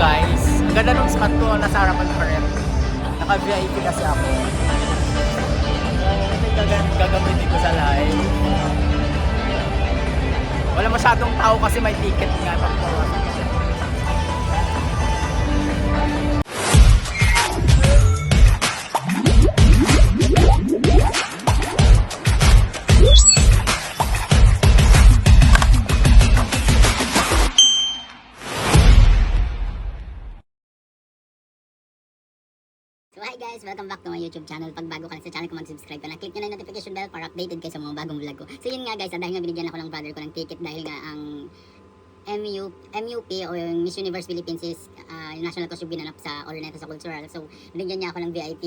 guys. Ang ganda ng spot ko, nasa harapan pa rin. Naka-VIP kasi ako. Ito yung gagamitin ko sa live. Wala masyadong tao kasi may ticket nga. So hi guys, welcome back to my YouTube channel. Pag bago ka lang sa channel ko, mag-subscribe ka na. Click nyo na yung notification bell para updated kayo sa mga bagong vlog ko. So yun nga guys, dahil nga binigyan ako ng brother ko ng ticket dahil nga ang MUP o yung Miss Universe Philippines is yung national costume binanap sa Oroneta sa Cultural. So binigyan niya ako ng VIP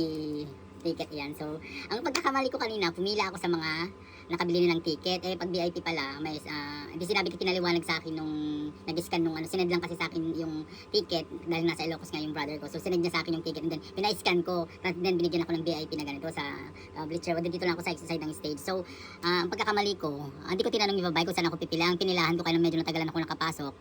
ticket yan. So ang pagkakamali ko kanina, pumila ako sa mga nakabili ng ticket. Eh pag VIP pala, may hindi sinabi ko, pinaliwanag sa akin nung nag-scan nung sinend lang kasi sa akin yung ticket dahil nasa Ilocos nga yung brother ko. So sinend niya sa akin yung ticket and then pina-scan ko. At then binigyan ako ng VIP na ganito sa bleacher. Dito lang ako sa side ng stage. So ang pagkakamali ko, hindi ko tinanong yung babae kung saan ako pipila. Ang pinilahan ko kaya medyo natagalan ako nakapasok.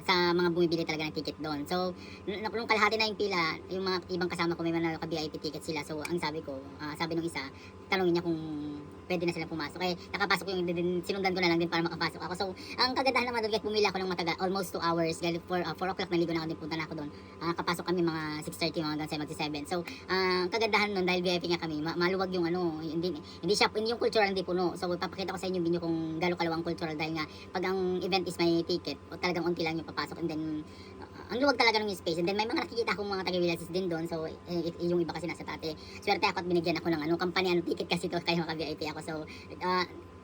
Sa mga bumibili talaga ng ticket doon. So, nung kalahati na yung pila, yung mga ibang kasama ko may mga naka-VIP ticket sila. So, ang sabi ko, sabi nung isa, tanongin niya kung pwede na sila pumasok. Eh, nakapasok ko yung sinundan ko na lang din para makapasok ako. So, ang kagandahan naman doon, kahit pumila ako ng matagal, almost 2 hours, galing 4 o'clock naligo na ako din, punta na ako doon. Kapasok kami mga 6:30, mga hanggang 7. So, ang kagandahan doon, dahil VIP nga kami, maluwag yung hindi yung cultural hindi puno. So, papakita ko sa inyo yung video kung gano'ng kalawang cultural dahil nga, pag ang event is may ticket, o talagang unti lang yung papasok and then, ang luwag talaga ng space. And then may mga nakikita akong mga taga-Villages din doon. So yung iba kasi nasa tate. Swerte ako at binigyan ako ng company ticket kasi to kaya maka-VIP ako. So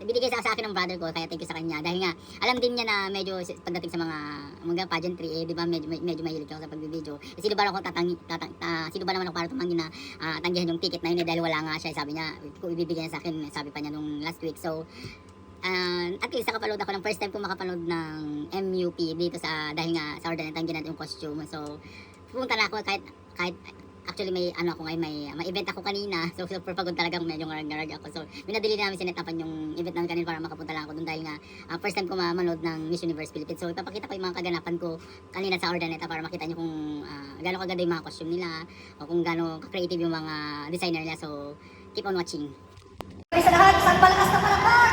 binigay sa akin ng brother ko kaya thank you sa kanya. Dahil nga alam din niya na medyo pagdating sa mga pageantry di ba medyo mahilig ako sa pagbibideo. Sino ba naman ako para tumanggi na tanggihan yung ticket na yun dahil wala nga siya. Sabi niya kung ibibigay niya sa akin, sabi pa niya nung last week. So at least nakapanood ako ng first time ko makapanood ng MUP dito dahil nga sa Ordaneta ang ginanap yung costume. So pumunta na ako kahit actually may may event ako kanina. So super pagod talaga, medyo ngarag ako. So minadali namin sinetapan yung event namin kanina para makapunta lang ako doon dahil nga first time ko manood ng Miss Universe Philippines. So ipapakita ko yung mga kaganapan ko kanina sa Ordaneta para makita niyo kung gaano kaganda yung mga costume nila o kung gaano ka-creative yung mga designer nila. So keep on watching. Sa lahat, isang palakas na palakpak!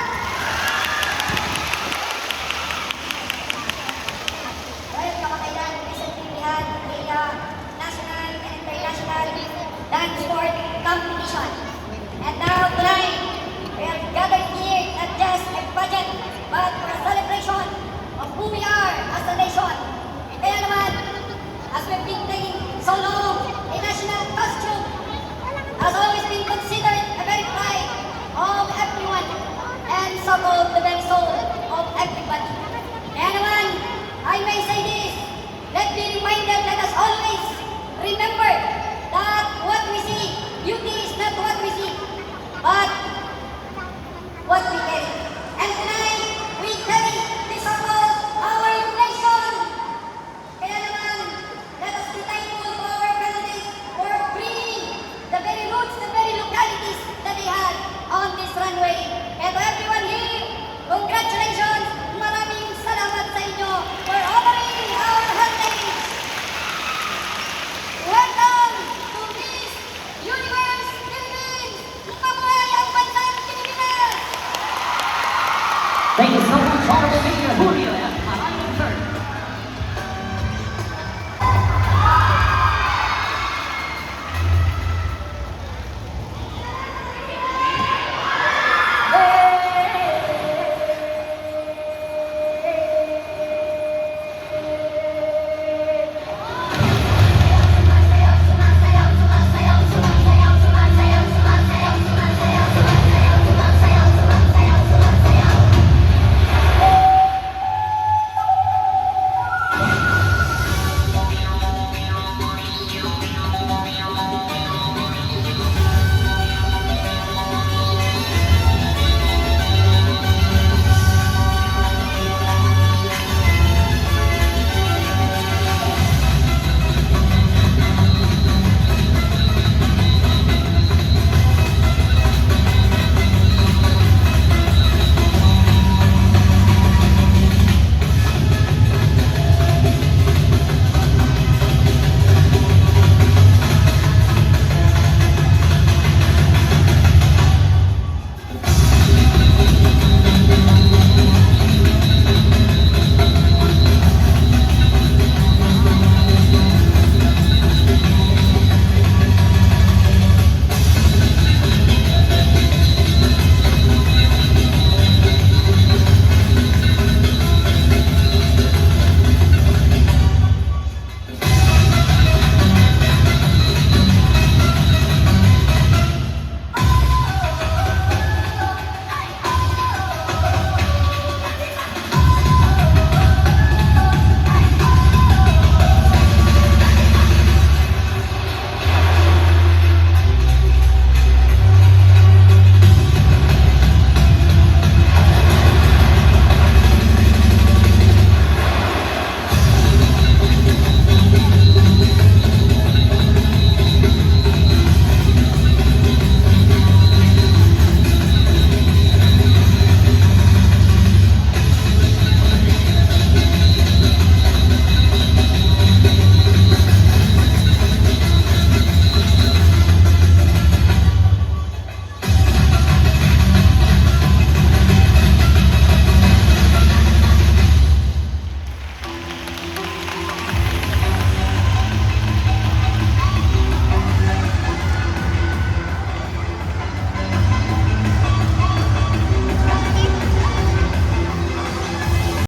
Dance sport competition. And now tonight, we have gathered here not just a pageant, but for a celebration of who we are as a nation.